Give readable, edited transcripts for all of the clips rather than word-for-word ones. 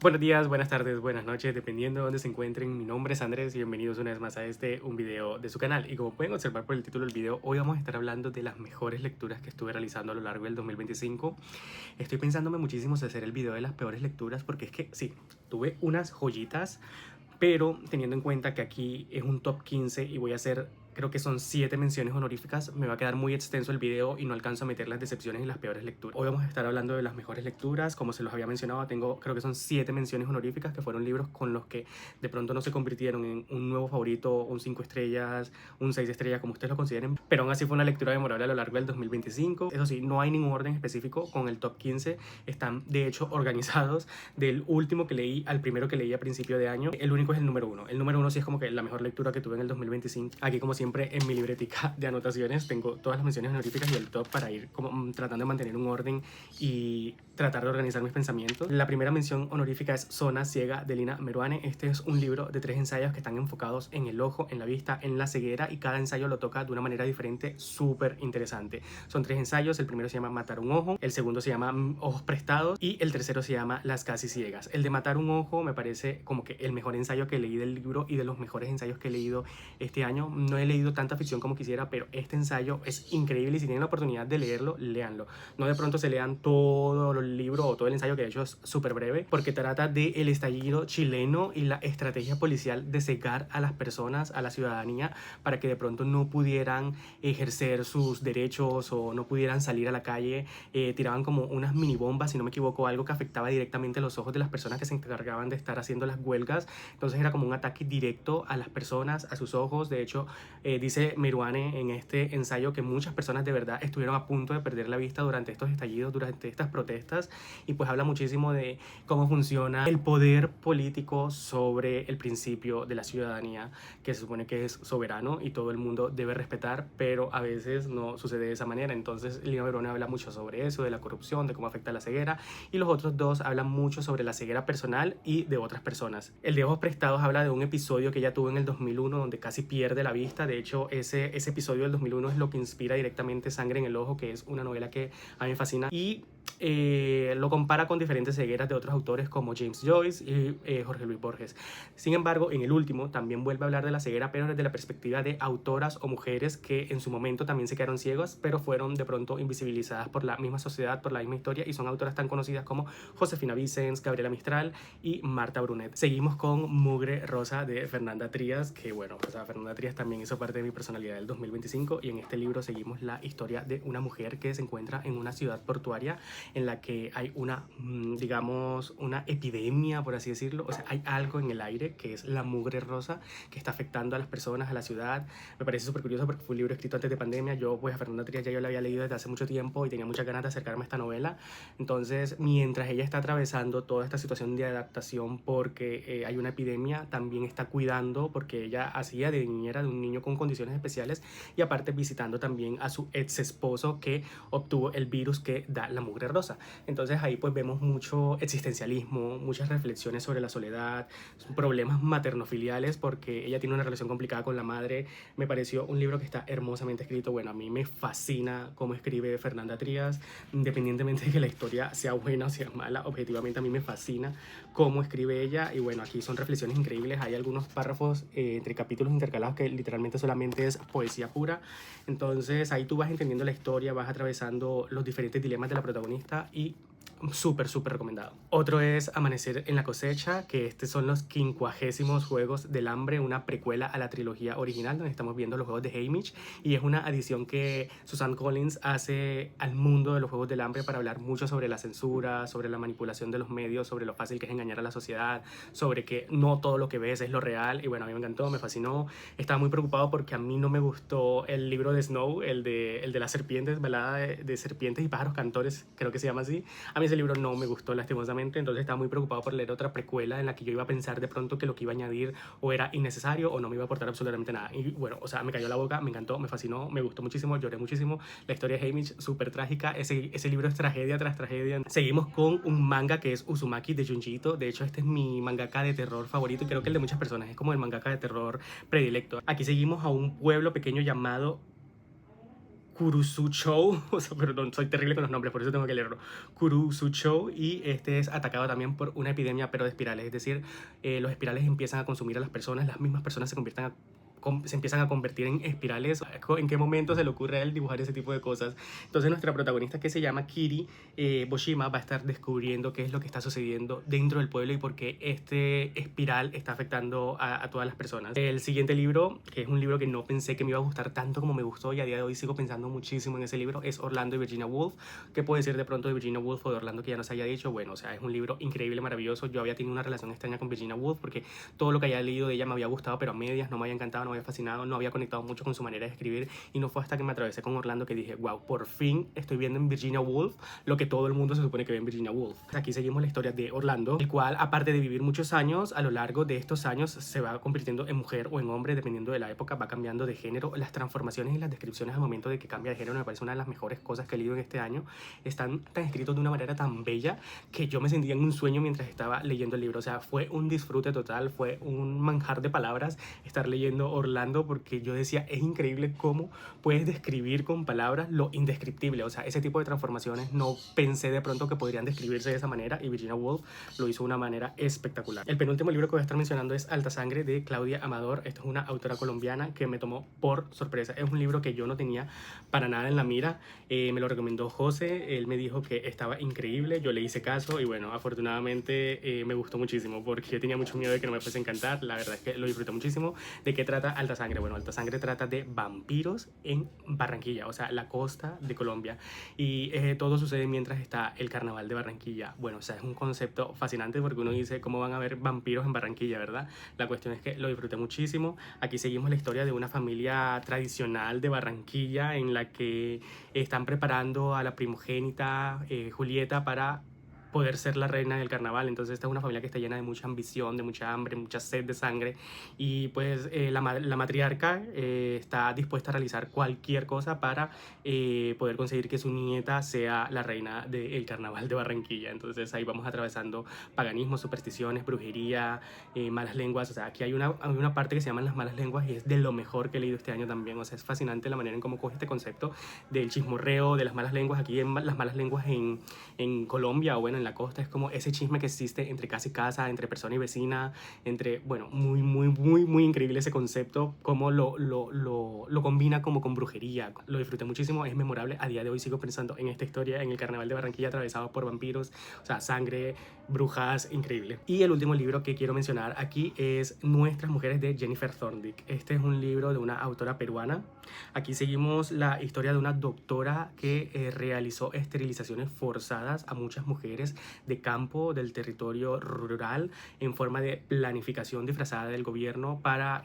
Buenos días, buenas tardes, buenas noches, dependiendo de dónde se encuentren. Mi nombre es Andrés y bienvenidos una vez más a un video de su canal. Y como pueden observar por el título del video, hoy vamos a estar hablando de las mejores lecturas que estuve realizando a lo largo del 2025. Estoy pensándome muchísimo si hacer el video de las peores lecturas porque es que sí, tuve unas joyitas, pero teniendo en cuenta que aquí es un top 15 y voy a hacer, creo que son 7 menciones honoríficas, me va a quedar muy extenso el video y no alcanzo a meter las decepciones y las peores lecturas. Hoy vamos a estar hablando de las mejores lecturas. Como se los había mencionado, tengo, creo que son 7 menciones honoríficas, que fueron libros con los que de pronto no se convirtieron en un nuevo favorito, un 5 estrellas, un 6 estrellas, como ustedes lo consideren, pero aún así fue una lectura memorable a lo largo del 2025. Eso sí, no hay ningún orden específico con el top 15, están de hecho organizados del último que leí al primero que leí a principio de año. El único es el número 1. El número 1 sí es como que la mejor lectura que tuve en el 2025. Aquí, como siempre, en mi libretica de anotaciones tengo todas las menciones honoríficas y el top para ir como tratando de mantener un orden y tratar de organizar mis pensamientos. La primera mención honorífica es Zona Ciega de Lina Meruane. Este es un libro de 3 ensayos que están enfocados en el ojo, en la vista, en la ceguera, y cada ensayo lo toca de una manera diferente, súper interesante. Son 3 ensayos. El primero se llama Matar un ojo, el segundo se llama Ojos prestados y el tercero se llama Las casi ciegas. El de Matar un ojo me parece como que el mejor ensayo que leí del libro y de los mejores ensayos que he leído este año. No he leído tanta ficción como quisiera, pero este ensayo es increíble y si tienen la oportunidad de leerlo, léanlo. No de pronto se lean todo el libro o todo el ensayo, que de hecho es súper breve, porque trata del estallido chileno y la estrategia policial de cegar a las personas, a la ciudadanía, para que de pronto no pudieran ejercer sus derechos o no pudieran salir a la calle. Tiraban como unas mini bombas, si no me equivoco, algo que afectaba directamente los ojos de las personas que se encargaban de estar haciendo las huelgas. Entonces era como un ataque directo a las personas, a sus ojos. De hecho, dice Meruane en este ensayo que muchas personas de verdad estuvieron a punto de perder la vista durante estos estallidos, durante estas protestas, y pues habla muchísimo de cómo funciona el poder político sobre el principio de la ciudadanía, que se supone que es soberano y todo el mundo debe respetar, pero a veces no sucede de esa manera. Entonces Lina Meruane habla mucho sobre eso, de la corrupción, de cómo afecta la ceguera, y los otros dos hablan mucho sobre la ceguera personal y de otras personas. El de Ojos Prestados habla de un episodio que ella tuvo en el 2001 donde casi pierde la vista. De hecho, ese episodio del 2001 es lo que inspira directamente Sangre en el Ojo, que es una novela que a mí me fascina, y lo compara con diferentes cegueras de otros autores como James Joyce y Jorge Luis Borges. Sin embargo, en el último también vuelve a hablar de la ceguera, pero desde la perspectiva de autoras o mujeres que en su momento también se quedaron ciegas, pero fueron de pronto invisibilizadas por la misma sociedad, por la misma historia, y son autoras tan conocidas como Josefina Vicens, Gabriela Mistral y Marta Brunet. Seguimos con Mugre Rosa de Fernanda Trías, que bueno, o sea, Fernanda Trías también hizo parte de mi personalidad del 2025, y en este libro seguimos la historia de una mujer que se encuentra en una ciudad portuaria en la que hay una, digamos, una epidemia, por así decirlo. O sea, hay algo en el aire que es la mugre rosa que está afectando a las personas, a la ciudad. Me parece súper curioso porque fue un libro escrito antes de pandemia. Yo, pues, a Fernanda Trías ya yo la había leído desde hace mucho tiempo y tenía muchas ganas de acercarme a esta novela. Entonces, mientras ella está atravesando toda esta situación de adaptación porque hay una epidemia, también está cuidando, porque ella hacía de niñera de un niño con condiciones especiales, y aparte visitando también a su ex esposo que obtuvo el virus que da la mugre rosa. Entonces ahí pues vemos mucho existencialismo, muchas reflexiones sobre la soledad, problemas maternofiliales, porque ella tiene una relación complicada con la madre. Me pareció un libro que está hermosamente escrito. Bueno, a mí me fascina cómo escribe Fernanda Trías, independientemente de que la historia sea buena o sea mala. Objetivamente a mí me fascina cómo escribe ella, y bueno, aquí son reflexiones increíbles. Hay algunos párrafos entre capítulos intercalados que literalmente solamente es poesía pura. Entonces ahí tú vas entendiendo la historia, vas atravesando los diferentes dilemas de la protagonista, y súper, súper recomendado. Otro es Amanecer en la cosecha, que estos son los 50º Juegos del Hambre, una precuela a la trilogía original, donde estamos viendo los Juegos de Haymitch, y es una adición que Suzanne Collins hace al mundo de los Juegos del Hambre para hablar mucho sobre la censura, sobre la manipulación de los medios, sobre lo fácil que es engañar a la sociedad, sobre que no todo lo que ves es lo real. Y bueno, a mí me encantó, me fascinó. Estaba muy preocupado porque a mí no me gustó el libro de Snow, el de las serpientes, balada de serpientes y pájaros cantores, creo que se llama así. A mí ese libro no me gustó lastimosamente, entonces estaba muy preocupado por leer otra precuela en la que yo iba a pensar de pronto que lo que iba a añadir o era innecesario o no me iba a aportar absolutamente nada. Y bueno, o sea, me cayó la boca, me encantó, me fascinó, me gustó muchísimo, lloré muchísimo. La historia de Haymitch, súper trágica. Ese libro es tragedia tras tragedia. Seguimos con un manga que es Uzumaki de Junji Ito. De hecho, este es mi mangaka de terror favorito y creo que el de muchas personas. Es como el mangaka de terror predilecto. Aquí seguimos a un pueblo pequeño llamado Kurusuchou, o sea, perdón, soy terrible con los nombres, por eso tengo que leerlo. Kurusuchou, y este es atacado también por una epidemia, pero de espirales, es decir, los espirales empiezan a consumir a las personas, las mismas personas se empiezan a convertir en espirales. ¿En qué momento se le ocurre a él dibujar ese tipo de cosas? Entonces nuestra protagonista, que se llama Kiri Boshima, va a estar descubriendo qué es lo que está sucediendo dentro del pueblo y por qué este espiral está afectando a todas las personas. El siguiente libro, que es un libro que no pensé que me iba a gustar tanto como me gustó y a día de hoy sigo pensando muchísimo en ese libro, es Orlando y Virginia Woolf. ¿Qué puedo decir de pronto de Virginia Woolf o de Orlando que ya no se haya dicho? Bueno, o sea, es un libro increíble, maravilloso. Yo había tenido una relación extraña con Virginia Woolf porque todo lo que había leído de ella me había gustado, pero a medias, no me había encantado, no me había fascinado, no había conectado mucho con su manera de escribir, y no fue hasta que me atravesé con Orlando que dije, wow, por fin estoy viendo en Virginia Woolf lo que todo el mundo se supone que ve en Virginia Woolf. Aquí seguimos la historia de Orlando, el cual, aparte de vivir muchos años, a lo largo de estos años se va convirtiendo en mujer o en hombre, dependiendo de la época, va cambiando de género. Las transformaciones y las descripciones al momento de que cambia de género me parece una de las mejores cosas que he leído en este año. Están tan escritos de una manera tan bella que yo me sentía en un sueño mientras estaba leyendo el libro. O sea, fue un disfrute total, fue un manjar de palabras estar leyendo Orlando, porque yo decía, es increíble cómo puedes describir con palabras lo indescriptible. O sea, ese tipo de transformaciones no pensé de pronto que podrían describirse de esa manera, y Virginia Woolf lo hizo de una manera espectacular. El penúltimo libro que voy a estar mencionando es Alta Sangre, de Claudia Amador. Esta es una autora colombiana que me tomó por sorpresa. Es un libro que yo no tenía para nada en la mira. Me lo recomendó José, él me dijo que estaba increíble, yo le hice caso y bueno, afortunadamente me gustó muchísimo, porque yo tenía mucho miedo de que no me fuese a encantar. La verdad es que lo disfruté muchísimo. ¿De qué trata Alta Sangre? Bueno, Alta Sangre trata de vampiros en Barranquilla, o sea, la costa de Colombia, y todo sucede mientras está el carnaval de Barranquilla. Bueno, o sea, es un concepto fascinante porque uno dice, ¿cómo van a haber vampiros en Barranquilla, verdad? La cuestión es que lo disfruté muchísimo. Aquí seguimos la historia de una familia tradicional de Barranquilla en la que están preparando a la primogénita Julieta para poder ser la reina del carnaval. Entonces esta es una familia que está llena de mucha ambición, de mucha hambre, mucha sed de sangre, y pues la matriarca está dispuesta a realizar cualquier cosa para poder conseguir que su nieta sea la reina del carnaval de Barranquilla. Entonces ahí vamos atravesando paganismo, supersticiones, brujería, malas lenguas. O sea, aquí hay una parte que se llaman las malas lenguas y es de lo mejor que he leído este año también. O sea, es fascinante la manera en cómo coge este concepto del chismorreo, de las malas lenguas. Aquí en las malas lenguas en Colombia, o bueno, en la costa, es como ese chisme que existe entre casa y casa, entre persona y vecina, entre, bueno, muy increíble ese concepto, cómo lo combina como con brujería. Lo disfruté muchísimo, es memorable. A día de hoy sigo pensando en esta historia, en el carnaval de Barranquilla atravesado por vampiros, o sea, sangre, brujas, increíble. Y el último libro que quiero mencionar aquí es Nuestras Mujeres, de Jennifer Thorndike. Este es un libro de una autora peruana. Aquí seguimos la historia de una doctora que realizó esterilizaciones forzadas a muchas mujeres de campo, del territorio rural, en forma de planificación disfrazada del gobierno para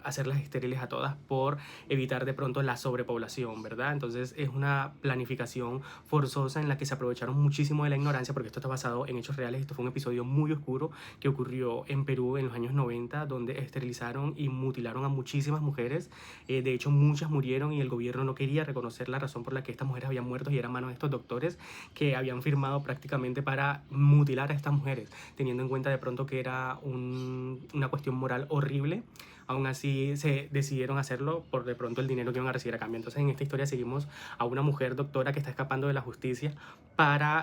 hacerlas estériles a todas por evitar de pronto la sobrepoblación, ¿verdad? Entonces es una planificación forzosa en la que se aprovecharon muchísimo de la ignorancia, porque esto está basado en hechos reales. Esto fue un episodio muy oscuro que ocurrió en Perú en los años 90, donde esterilizaron y mutilaron a muchísimas mujeres. De hecho, muchas murieron y el gobierno no quería reconocer la razón por la que estas mujeres habían muerto, y era mano de estos doctores que habían firmado prácticamente para mutilar a estas mujeres, teniendo en cuenta de pronto que era una cuestión moral horrible. Aún así se decidieron hacerlo por de pronto el dinero que iban a recibir a cambio. Entonces en esta historia seguimos a una mujer doctora que está escapando de la justicia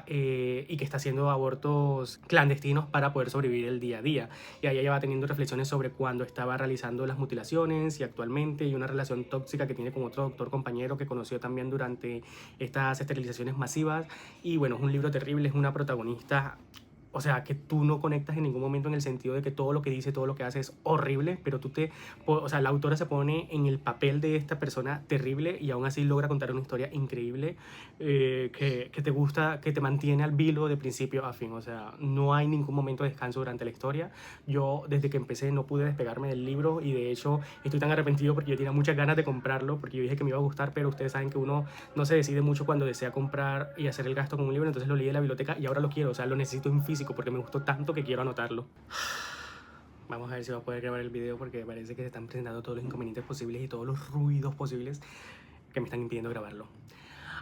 y que está haciendo abortos clandestinos para poder sobrevivir el día a día. Y ahí ella va teniendo reflexiones sobre cuando estaba realizando las mutilaciones y actualmente, y una relación tóxica que tiene con otro doctor compañero que conoció también durante estas esterilizaciones masivas. Y bueno, es un libro terrible, es una protagonista, o sea, que tú no conectas en ningún momento, en el sentido de que todo lo que dice, todo lo que hace es horrible, pero o sea, la autora se pone en el papel de esta persona terrible y aún así logra contar una historia increíble que te gusta, que te mantiene al vilo de principio a fin. O sea, no hay ningún momento de descanso durante la historia. Yo desde que empecé no pude despegarme del libro, y de hecho estoy tan arrepentido porque yo tenía muchas ganas de comprarlo, porque yo dije que me iba a gustar, pero ustedes saben que uno no se decide mucho cuando desea comprar y hacer el gasto con un libro. Entonces lo leí en la biblioteca y ahora lo quiero, o sea, lo necesito en físico porque me gustó tanto que quiero anotarlo. Vamos a ver si va a poder grabar el video, porque parece que se están presentando todos los inconvenientes posibles y todos los ruidos posibles que me están impidiendo grabarlo.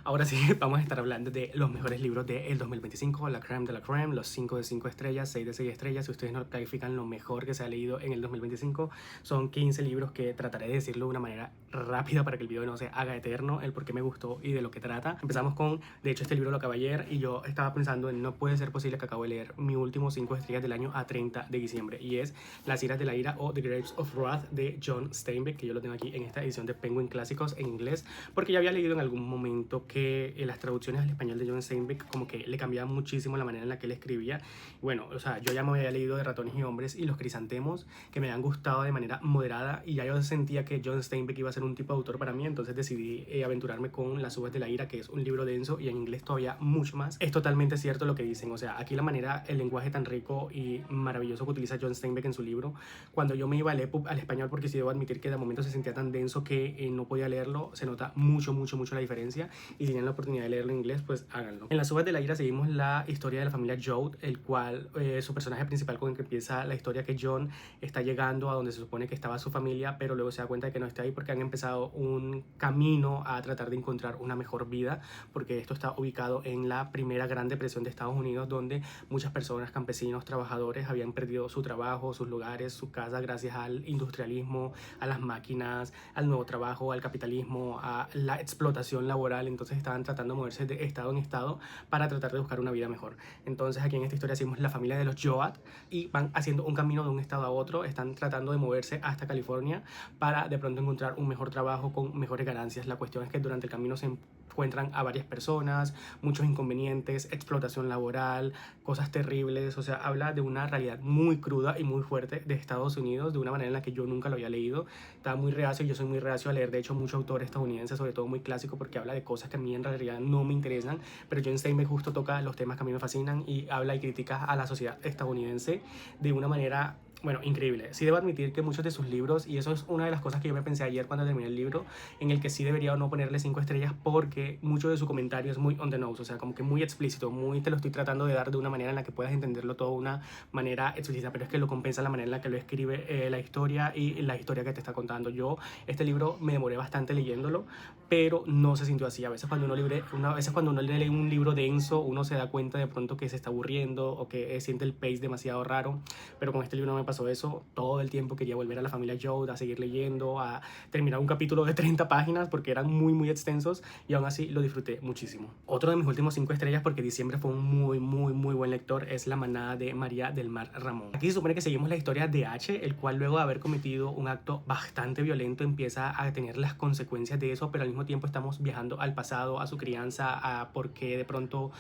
Ahora sí, vamos a estar hablando de los mejores libros del 2025, la crème de la crème, los 5 de 5 estrellas, 6 de 6 estrellas. Si ustedes no califican lo mejor que se ha leído en el 2025, son 15 libros que trataré de decirlo de una manera rápida para que el video no se haga eterno, el por qué me gustó y de lo que trata. Empezamos con, de hecho este libro lo acabé ayer y yo estaba pensando en no puede ser posible que acabo de leer mi último 5 estrellas del año a 30 de diciembre, y es Las iras de la ira o The Grapes of Wrath de John Steinbeck, que yo lo tengo aquí en esta edición de Penguin Clásicos en inglés, porque ya había leído en algún momento que las traducciones al español de John Steinbeck como que le cambiaban muchísimo la manera en la que él escribía. Bueno, o sea, yo ya me había leído de Ratones y Hombres y Los Crisantemos, que me habían gustado de manera moderada, y ya yo sentía que John Steinbeck iba a ser un tipo de autor para mí, entonces decidí aventurarme con Las uvas de la ira, que es un libro denso y en inglés todavía mucho más. Es totalmente cierto lo que dicen, o sea, aquí la manera, el lenguaje tan rico y maravilloso que utiliza John Steinbeck en su libro, cuando yo me iba al EPUB al español, porque sí debo admitir que de momento se sentía tan denso que no podía leerlo, se nota mucho la diferencia, y si tienen la oportunidad de leerlo en inglés, pues háganlo. En Las uvas de la ira seguimos la historia de la familia Joad, el cual su personaje principal con el que empieza la historia, que John está llegando a donde se supone que estaba su familia, pero luego se da cuenta de que no está ahí porque han empezado un camino a tratar de encontrar una mejor vida, porque esto está ubicado en la primera gran depresión de Estados Unidos, donde muchas personas, campesinos, trabajadores, habían perdido su trabajo, sus lugares, su casa, gracias al industrialismo, a las máquinas, al nuevo trabajo, al capitalismo, a la explotación laboral. Entonces estaban tratando de moverse de estado en estado para tratar de buscar una vida mejor. Entonces aquí en esta historia seguimos la familia de los Joad y van haciendo un camino de un estado a otro, están tratando de moverse hasta California para de pronto encontrar un mejor trabajo con mejores ganancias. La cuestión es que durante el camino se encuentran a varias personas, muchos inconvenientes, explotación laboral, cosas terribles. O sea, habla de una realidad muy cruda y muy fuerte de Estados Unidos, de una manera en la que yo nunca lo había leído. Estaba muy reacio, yo soy muy reacio a leer de hecho muchos autores estadounidenses, sobre todo muy clásico, porque habla de cosas que a mí en realidad no me interesan, pero John Steinbeck justo toca los temas que a mí me fascinan y habla y critica a la sociedad estadounidense de una manera, bueno, increíble. Sí debo admitir que muchos de sus libros, y eso es una de las cosas que yo me pensé ayer cuando terminé el libro, en el que sí debería o no ponerle 5 estrellas, porque mucho de su comentario es muy on the nose, o sea, como que muy explícito, muy te lo estoy tratando de dar de una manera en la que puedas entenderlo todo de una manera explícita, pero es que lo compensa la manera en la que lo escribe la historia y la historia que te está contando. Yo, este libro me demoré bastante leyéndolo, pero no se sintió así. A veces cuando uno lee un libro denso, uno se da cuenta de pronto que se está aburriendo o que siente el pace demasiado raro, pero con este libro no me pasó eso. Todo el tiempo quería volver a la familia Joad, a seguir leyendo, a terminar un capítulo de 30 páginas porque eran muy extensos, y aún así lo disfruté muchísimo. Otro de mis últimos 5 estrellas, porque diciembre fue un muy buen lector, es La manada de María del Mar Ramón. Aquí se supone que seguimos la historia de H, el cual luego de haber cometido un acto bastante violento empieza a tener las consecuencias de eso, pero al mismo tiempo estamos viajando al pasado, a su crianza, a por qué de pronto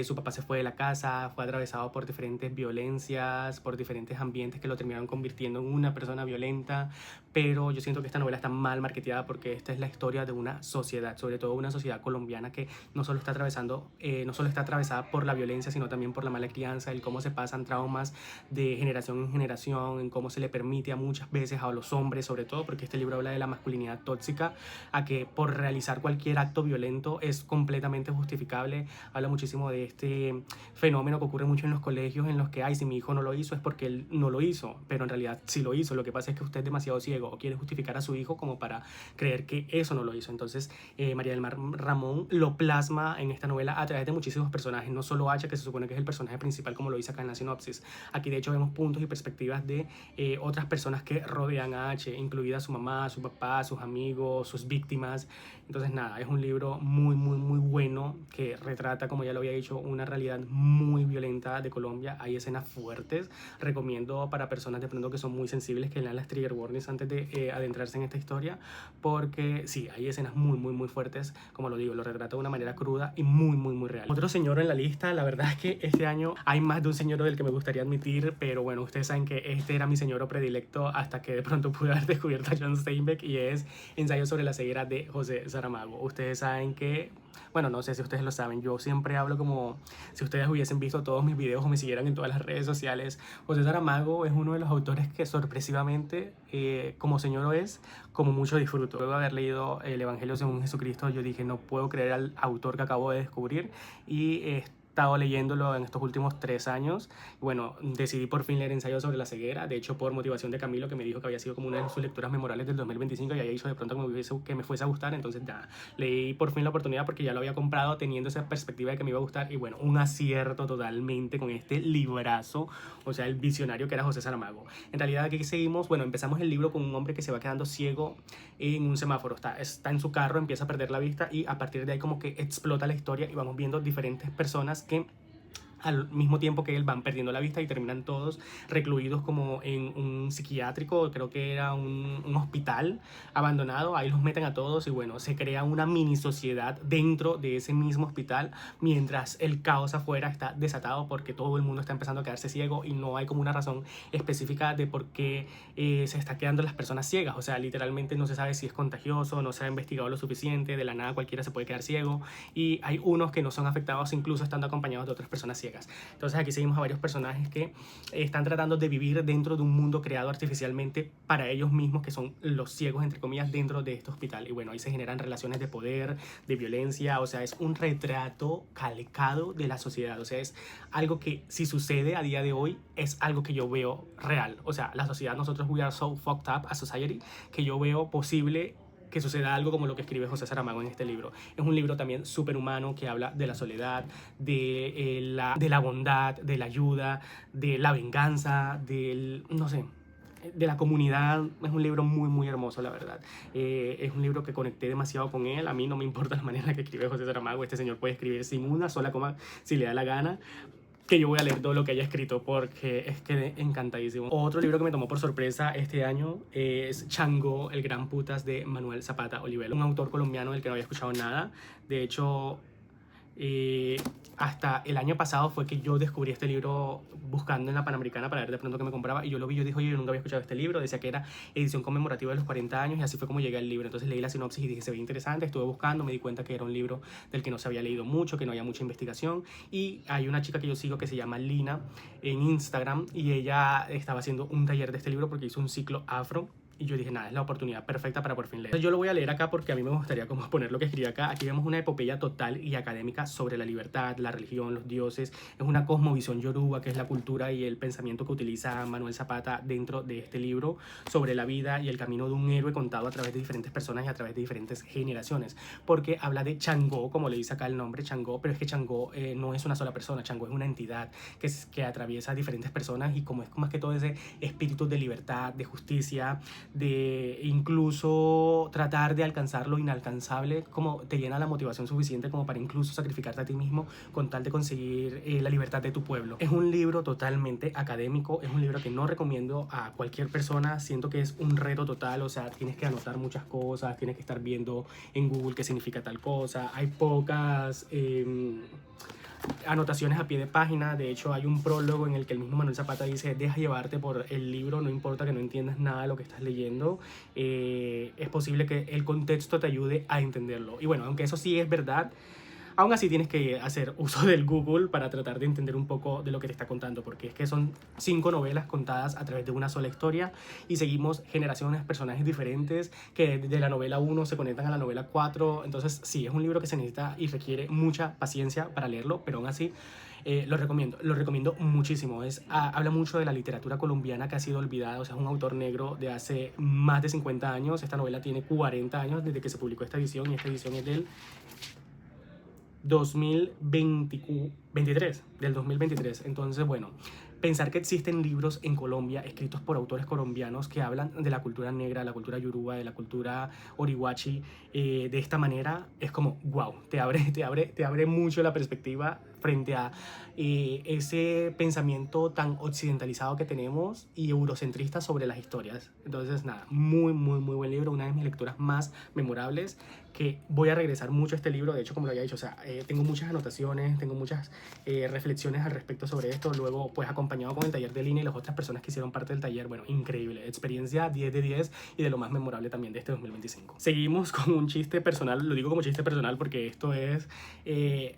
su papá se fue de la casa, fue atravesado por diferentes violencias, por diferentes ambientes que lo terminaron convirtiendo en una persona violenta. Pero yo siento que esta novela está mal marketeada, porque esta es la historia de una sociedad, sobre todo una sociedad colombiana, que no solo está atravesada por la violencia, sino también por la mala crianza, el cómo se pasan traumas de generación en generación, en cómo se le permite a muchas veces a los hombres, sobre todo porque este libro habla de la masculinidad tóxica, a que por realizar cualquier acto violento es completamente justificable. Habla muchísimo de este fenómeno que ocurre mucho en los colegios, en los que, ay, si mi hijo no lo hizo es porque él no lo hizo, pero en realidad sí lo hizo. Lo que pasa es que usted es demasiado ciego o quiere justificar a su hijo como para creer que eso no lo hizo. Entonces María del Mar Ramón lo plasma en esta novela a través de muchísimos personajes, no solo H, que se supone que es el personaje principal como lo dice acá en la sinopsis. Aquí de hecho vemos puntos y perspectivas de otras personas que rodean a H, incluida su mamá, su papá, sus amigos, sus víctimas. Entonces nada, es un libro muy bueno, que retrata, como ya lo había dicho, una realidad muy violenta de Colombia. Hay escenas fuertes, recomiendo para personas de pronto que son muy sensibles que lean las trigger warnings antes de adentrarse en esta historia, porque sí, hay escenas muy fuertes. Como lo digo, lo retrata de una manera cruda y muy real. Otro señor en la lista, la verdad es que este año hay más de un señor del que me gustaría admitir, pero bueno, ustedes saben que este era mi señor predilecto hasta que de pronto pude haber descubierto a John Steinbeck, y es Ensayo sobre la ceguera de José Saramago. Ustedes saben que, bueno, no sé si ustedes lo saben, yo siempre hablo como si ustedes hubiesen visto todos mis videos o me siguieran en todas las redes sociales. José Saramago es uno de los autores que sorpresivamente, como señor es, como mucho disfruto. Luego de haber leído el Evangelio según Jesucristo, yo dije, no puedo creer al autor que acabo de descubrir, y estado leyéndolo en estos últimos 3 años. Bueno, decidí por fin leer Ensayo sobre la ceguera, de hecho por motivación de Camilo, que me dijo que había sido como una de sus lecturas memorables del 2025 y había dicho de pronto que me fuese a gustar. Entonces ya leí por fin la oportunidad porque ya lo había comprado teniendo esa perspectiva de que me iba a gustar. Y bueno, un acierto totalmente con este librazo, o sea, el visionario que era José Saramago. En realidad aquí seguimos, bueno, empezamos el libro con un hombre que se va quedando ciego en un semáforo, está en su carro, empieza a perder la vista y a partir de ahí como que explota la historia y vamos viendo diferentes personas que al mismo tiempo que él van perdiendo la vista y terminan todos recluidos como en un psiquiátrico, creo que era un hospital abandonado. Ahí los meten a todos y bueno, se crea una mini sociedad dentro de ese mismo hospital, mientras el caos afuera está desatado porque todo el mundo está empezando a quedarse ciego y no hay como una razón específica de por qué se está quedando las personas ciegas. O sea, literalmente no se sabe si es contagioso, no se ha investigado lo suficiente, de la nada cualquiera se puede quedar ciego y hay unos que no son afectados incluso estando acompañados de otras personas ciegas. Entonces aquí seguimos a varios personajes que están tratando de vivir dentro de un mundo creado artificialmente para ellos mismos, que son los ciegos, entre comillas, dentro de este hospital. Y bueno, ahí se generan relaciones de poder, de violencia, o sea, es un retrato calcado de la sociedad. O sea, es algo que si sucede a día de hoy, es algo que yo veo real. O sea, la sociedad, nosotros we are so fucked up a society, que yo veo posible que suceda algo como lo que escribe José Saramago en este libro. Es un libro también súper humano que habla de la soledad, de la bondad, de la ayuda, de la venganza, no sé, de la comunidad. Es un libro muy, muy hermoso, la verdad. Es un libro que conecté demasiado con él. A mí no me importa la manera en la que escribe José Saramago. Este señor puede escribir sin una sola coma si le da la gana, que yo voy a leer todo lo que haya escrito porque es que encantadísimo. Otro libro que me tomó por sorpresa este año es Changó, el gran putas, de Manuel Zapata Olivelo, un autor colombiano del que no había escuchado nada. De hecho, hasta el año pasado fue que yo descubrí este libro buscando en la Panamericana para ver de pronto qué me compraba y yo lo vi, yo dije, oye, yo nunca había escuchado este libro, decía que era edición conmemorativa de los 40 años y así fue como llegué al libro. Entonces leí la sinopsis y dije, se ve interesante, estuve buscando, me di cuenta que era un libro del que no se había leído mucho, que no había mucha investigación y hay una chica que yo sigo que se llama Lina en Instagram y ella estaba haciendo un taller de este libro porque hizo un ciclo afro. Y yo dije, nada, es la oportunidad perfecta para por fin leer. Entonces yo lo voy a leer acá porque a mí me gustaría como poner lo que escribí acá. Aquí vemos una epopeya total y académica sobre la libertad, la religión, los dioses. Es una cosmovisión yoruba, que es la cultura y el pensamiento que utiliza Manuel Zapata dentro de este libro sobre la vida y el camino de un héroe contado a través de diferentes personas y a través de diferentes generaciones. Porque habla de Changó, como le dice acá el nombre, Changó, pero es que Changó no es una sola persona. Changó es una entidad que atraviesa diferentes personas y como es más que todo ese espíritu de libertad, de justicia, de incluso tratar de alcanzar lo inalcanzable, como te llena la motivación suficiente como para incluso sacrificarte a ti mismo con tal de conseguir la libertad de tu pueblo. Es un libro totalmente académico, es un libro que no recomiendo a cualquier persona, siento que es un reto total, o sea, tienes que anotar muchas cosas, tienes que estar viendo en Google qué significa tal cosa, hay pocas anotaciones a pie de página. De hecho hay un prólogo en el que el mismo Manuel Zapata dice, deja llevarte por el libro, no importa que no entiendas nada de lo que estás leyendo, es posible que el contexto te ayude a entenderlo. Y bueno, aunque eso sí es verdad, aún así tienes que hacer uso del Google para tratar de entender un poco de lo que te está contando, porque es que son 5 novelas contadas a través de una sola historia y seguimos generaciones, personajes diferentes que de la novela 1 se conectan a la novela 4. Entonces sí, es un libro que se necesita y requiere mucha paciencia para leerlo, pero aún así lo recomiendo muchísimo. Habla mucho de la literatura colombiana que ha sido olvidada, o sea, es un autor negro de hace más de 50 años. Esta novela tiene 40 años desde que se publicó esta edición y esta edición es del 2023, del 2023. Entonces, bueno, pensar que existen libros en Colombia escritos por autores colombianos que hablan de la cultura negra, de la cultura yoruba, de la cultura orihuachi, de esta manera, es como, wow, te abre mucho la perspectiva frente a ese pensamiento tan occidentalizado que tenemos y eurocentrista sobre las historias. Entonces, nada, muy, muy, muy buen libro, una de mis lecturas más memorables, que voy a regresar mucho a este libro. De hecho, como lo había dicho, o sea, tengo muchas anotaciones, tengo muchas reflexiones al respecto sobre esto. Luego, pues acompañado con el taller de línea y las otras personas que hicieron parte del taller, bueno, increíble, experiencia 10 de 10 y de lo más memorable también de este 2025. Seguimos con un chiste personal, lo digo como chiste personal porque esto es,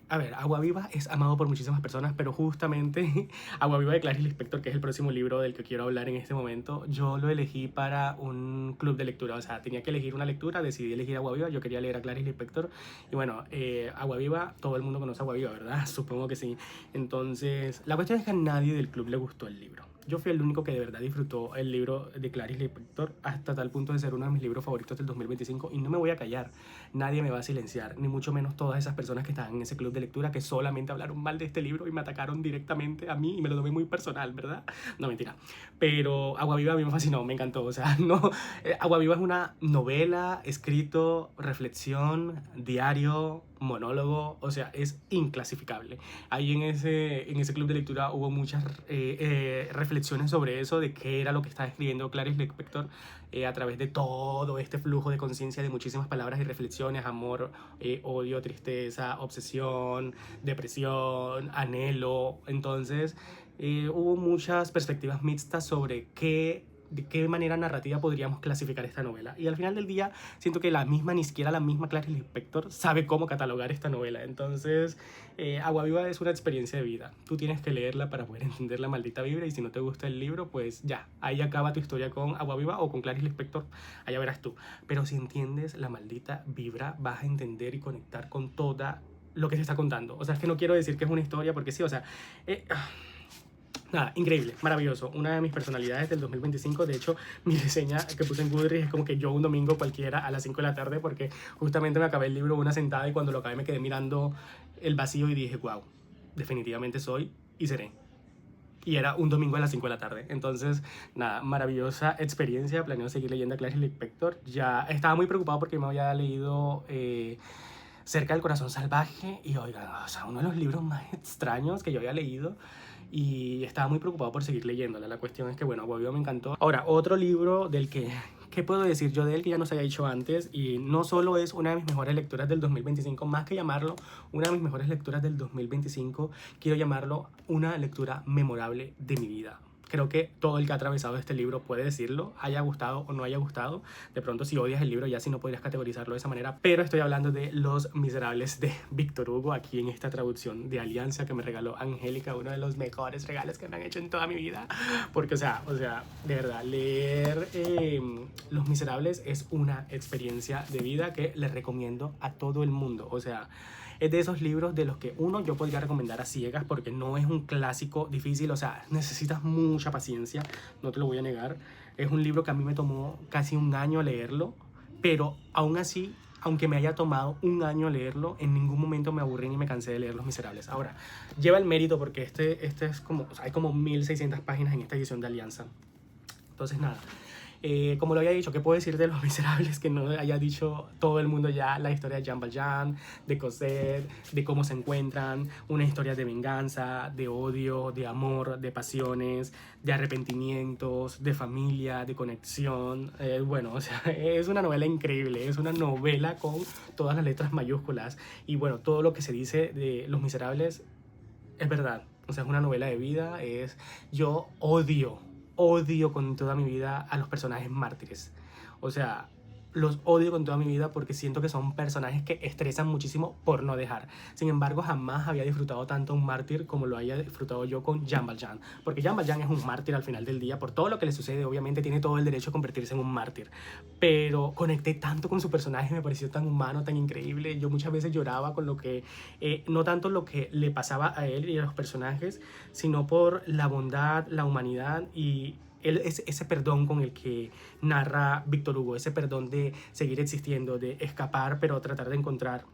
a ver, Agua Viva es amado por muchísimas personas, personas, pero justamente Agua Viva de Clarice Lispector, que es el próximo libro del que quiero hablar en este momento, yo lo elegí para un club de lectura. O sea, tenía que elegir una lectura, decidí elegir Agua Viva. Yo quería leer a Clarice Lispector y bueno, Agua Viva, todo el mundo conoce Agua Viva, ¿verdad? Supongo que sí. Entonces, la cuestión es que a nadie del club le gustó el libro. Yo fui el único que de verdad disfrutó el libro de Clarice Lispector hasta tal punto de ser uno de mis libros favoritos del 2025 y no me voy a callar, nadie me va a silenciar, ni mucho menos todas esas personas que estaban en ese club de lectura que solamente hablaron mal de este libro y me atacaron directamente a mí y me lo tomé muy personal, ¿verdad? No, mentira. Pero Agua Viva a mí me fascinó, me encantó, o sea, no, Agua Viva es una novela, escrito, reflexión, diario, monólogo, o sea, es inclasificable. Ahí en ese club de lectura hubo muchas reflexiones sobre eso, de qué era lo que estaba escribiendo Clarice Lispector a través de todo este flujo de conciencia de muchísimas palabras y reflexiones: amor, odio, tristeza, obsesión, depresión, anhelo. Entonces, hubo muchas perspectivas mixtas sobre de qué manera narrativa podríamos clasificar esta novela. Y al final del día, siento que ni siquiera la misma Clarice Lispector sabe cómo catalogar esta novela. Entonces, Agua Viva es una experiencia de vida. Tú tienes que leerla para poder entender la maldita vibra, y si no te gusta el libro, pues ya, ahí acaba tu historia con Agua Viva o con Clarice Lispector, allá verás tú. Pero si entiendes la maldita vibra, vas a entender y conectar con toda lo que se está contando. O sea, es que no quiero decir que es una historia, porque sí, o sea... nada, increíble, maravilloso, una de mis personalidades del 2025. De hecho, mi reseña que puse en Goodreads es como que yo un domingo cualquiera a las 5 de la tarde, porque justamente me acabé el libro una sentada y cuando lo acabé me quedé mirando el vacío y dije, wow, definitivamente soy y seré. Y era un domingo a las 5 de la tarde. Entonces, nada, maravillosa experiencia. Planeo seguir leyendo a Clarice Lispector. Ya estaba muy preocupado porque me había leído Cerca del Corazón Salvaje. Y oigan, o sea, uno de los libros más extraños que yo había leído. Y estaba muy preocupado por seguir leyéndola. La cuestión es que, bueno, Agua Viva me encantó. Ahora, otro libro del que... ¿Qué puedo decir yo de él que ya nos haya dicho antes? Y no solo es una de mis mejores lecturas del 2025, más que llamarlo una de mis mejores lecturas del 2025, quiero llamarlo una lectura memorable de mi vida. Creo que todo el que ha atravesado este libro puede decirlo, haya gustado o no haya gustado. De pronto, si odias el libro, ya sí no podrías categorizarlo de esa manera. Pero estoy hablando de Los Miserables de Víctor Hugo, aquí en esta traducción de Alianza que me regaló Angélica, uno de los mejores regalos que me han hecho en toda mi vida. Porque, o sea, de verdad, leer Los Miserables es una experiencia de vida que les recomiendo a todo el mundo. O sea, es de esos libros de los que yo podría recomendar a ciegas, porque no es un clásico difícil, o sea, necesitas mucha paciencia, no te lo voy a negar. Es un libro que a mí me tomó casi un año leerlo, pero aún así, aunque me haya tomado un año leerlo, en ningún momento me aburrí ni me cansé de leer Los Miserables. Ahora, lleva el mérito porque este es como, o sea, hay como 1600 páginas en esta edición de Alianza. Entonces, nada. Como lo había dicho, ¿qué puedo decir de Los Miserables que no haya dicho todo el mundo ya? La historia de Jean Valjean, de Cosette, de cómo se encuentran, una historia de venganza, de odio, de amor, de pasiones, de arrepentimientos, de familia, de conexión. Bueno, o sea, es una novela increíble, es una novela con todas las letras mayúsculas. Y bueno, todo lo que se dice de Los Miserables es verdad. O sea, es una novela de vida. Yo odio con toda mi vida a los personajes mártires. O sea, los odio con toda mi vida porque siento que son personajes que estresan muchísimo por no dejar. Sin embargo, jamás había disfrutado tanto un mártir como lo haya disfrutado yo con Jean Valjean. Porque Jean Valjean es un mártir al final del día. Por todo lo que le sucede, obviamente tiene todo el derecho a convertirse en un mártir. Pero conecté tanto con su personaje, me pareció tan humano, tan increíble. Yo muchas veces lloraba con lo que... no tanto lo que le pasaba a él y a los personajes, sino por la bondad, la humanidad y ese perdón con el que narra Víctor Hugo, ese perdón de seguir existiendo, de escapar, pero tratar de encontrar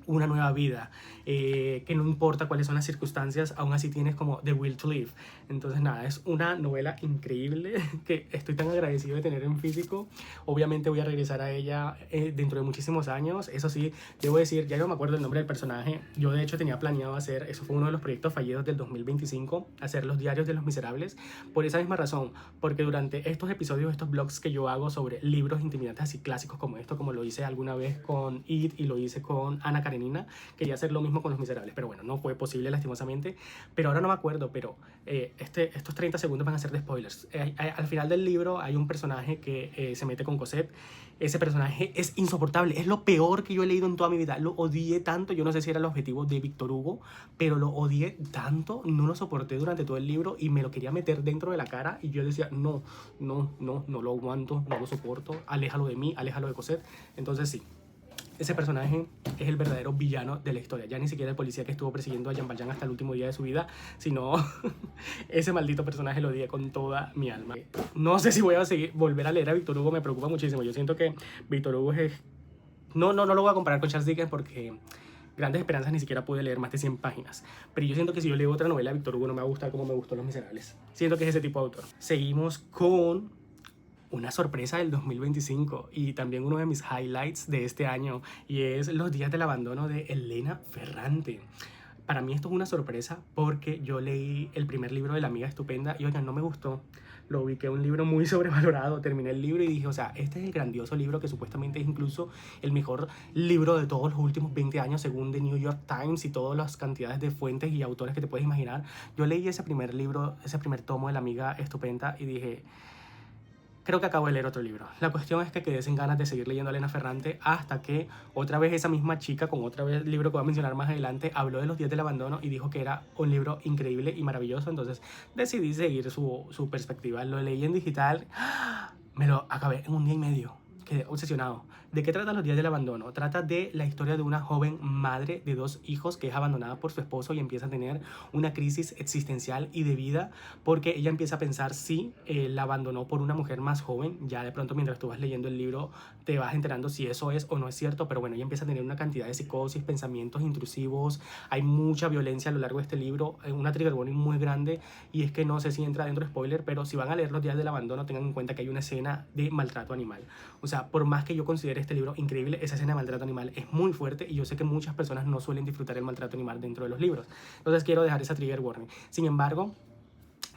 una nueva vida, que no importa cuáles son las circunstancias, aún así tienes como the will to live. Entonces nada, es una novela increíble que estoy tan agradecido de tener en físico. Obviamente voy a regresar a ella dentro de muchísimos años. Eso sí, debo decir, ya no me acuerdo el nombre del personaje. Yo de hecho tenía planeado hacer, eso fue uno de los proyectos fallidos del 2025, hacer los diarios de Los Miserables, por esa misma razón, porque durante estos episodios, estos vlogs que yo hago sobre libros intimidantes así clásicos como esto, como lo hice alguna vez con It y lo hice con Ana Karenina, Karenina quería hacer lo mismo con Los Miserables, pero bueno, no fue posible lastimosamente. Pero ahora no me acuerdo, pero estos 30 segundos van a ser de spoilers. Al final del libro hay un personaje que se mete con Cosette. Ese personaje es insoportable, es lo peor que yo he leído en toda mi vida. Lo odié tanto, yo no sé si era el objetivo de Víctor Hugo, pero lo odié tanto, no lo soporté durante todo el libro y me lo quería meter dentro de la cara y yo decía, no, no, no, no lo aguanto, no lo soporto, aléjalo de mí, aléjalo de Cosette. Entonces sí, ese personaje es el verdadero villano de la historia. Ya ni siquiera el policía que estuvo persiguiendo a Jean Valjean hasta el último día de su vida, sino ese maldito personaje lo odié con toda mi alma. No sé si voy a volver a leer a Víctor Hugo, me preocupa muchísimo. Yo siento que Víctor Hugo es... No lo voy a comparar con Charles Dickens porque Grandes Esperanzas ni siquiera pude leer más de 100 páginas. Pero yo siento que si yo leo otra novela de Víctor Hugo no me va a gustar como me gustó Los Miserables. Siento que es ese tipo de autor. Seguimos con una sorpresa del 2025 y también uno de mis highlights de este año, y es Los días del abandono de Elena Ferrante. Para mí esto es una sorpresa porque yo leí el primer libro de La amiga estupenda y oigan, no me gustó. Lo ubiqué un libro muy sobrevalorado, terminé el libro y dije, o sea, este es el grandioso libro que supuestamente es incluso el mejor libro de todos los últimos 20 años según The New York Times y todas las cantidades de fuentes y autores que te puedes imaginar. Yo leí ese primer libro, ese primer tomo de La amiga estupenda y dije, creo que acabo de leer otro libro. La cuestión es que quedé sin ganas de seguir leyendo a Elena Ferrante hasta que otra vez esa misma chica, con otro libro que voy a mencionar más adelante, habló de Los días del abandono y dijo que era un libro increíble y maravilloso. Entonces decidí seguir su perspectiva. Lo leí en digital, me lo acabé en un día y medio. Quedé obsesionado. ¿De qué trata Los días del abandono? Trata de la historia de una joven madre de 2 hijos que es abandonada por su esposo y empieza a tener una crisis existencial y de vida porque ella empieza a pensar si la abandonó por una mujer más joven. Ya de pronto mientras tú vas leyendo el libro te vas enterando si eso es o no es cierto, pero bueno, ella empieza a tener una cantidad de psicosis, pensamientos intrusivos, hay mucha violencia a lo largo de este libro, una trigger warning muy grande, y es que no sé si entra dentro de spoiler, pero si van a leer Los días del abandono tengan en cuenta que hay una escena de maltrato animal. O sea, por más que yo considere este libro increíble, esa escena de maltrato animal es muy fuerte y yo sé que muchas personas no suelen disfrutar el maltrato animal dentro de los libros. Entonces quiero dejar esa trigger warning. Sin embargo,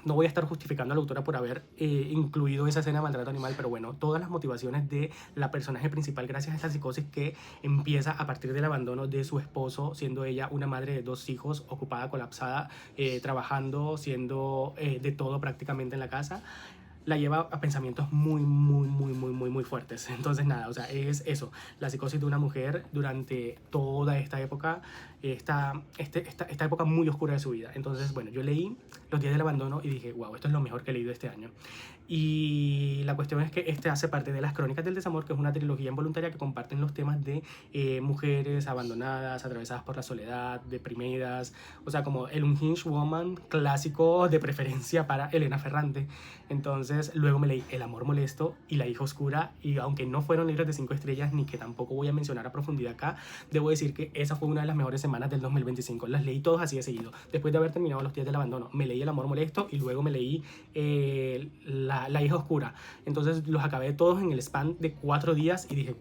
no voy a estar justificando a la autora por haber incluido esa escena de maltrato animal, pero bueno, todas las motivaciones de la personaje principal gracias a esta psicosis que empieza a partir del abandono de su esposo, siendo ella una madre de 2 hijos, ocupada, colapsada, trabajando, siendo de todo prácticamente en la casa, la lleva a pensamientos muy fuertes. Entonces nada, o sea, es eso, la psicosis de una mujer durante toda esta época, esta época muy oscura de su vida. Entonces, bueno, yo leí Los días del abandono y dije, wow, esto es lo mejor que he leído este año. Y la cuestión es que este hace parte de Las Crónicas del Desamor, que es una trilogía involuntaria que comparten los temas de mujeres abandonadas, atravesadas por la soledad, deprimidas, o sea, como el Unhinged Woman clásico de preferencia para Elena Ferrante. Entonces luego me leí El amor molesto y La hija oscura, y aunque no fueron libros de 5 estrellas ni que tampoco voy a mencionar a profundidad acá, debo decir que esa fue una de las mejores semanas del 2025. Las leí todas así de seguido. Después de haber terminado Los días del abandono, me leí El amor molesto y luego me leí la hija oscura. Entonces los acabé todos en el span de 4 días y dije,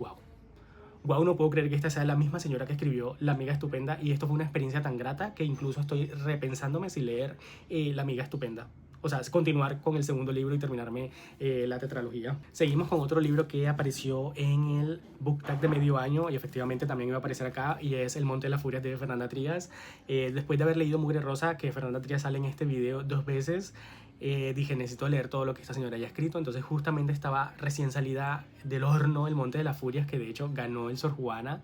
wow, no puedo creer que esta sea la misma señora que escribió La amiga estupenda, y esto fue una experiencia tan grata que incluso estoy repensándome si leer La amiga estupenda. O sea, es continuar con el segundo libro y terminarme la tetralogía. Seguimos con otro libro que apareció en el Book Tag de medio año y efectivamente también iba a aparecer acá, y es El monte de las furias de Fernanda Trías. Después de haber leído Mugre Rosa, que Fernanda Trías sale en este video 2 veces, dije, necesito leer todo lo que esta señora haya escrito. Entonces justamente estaba recién salida del horno El monte de las furias, que de hecho ganó el Sor Juana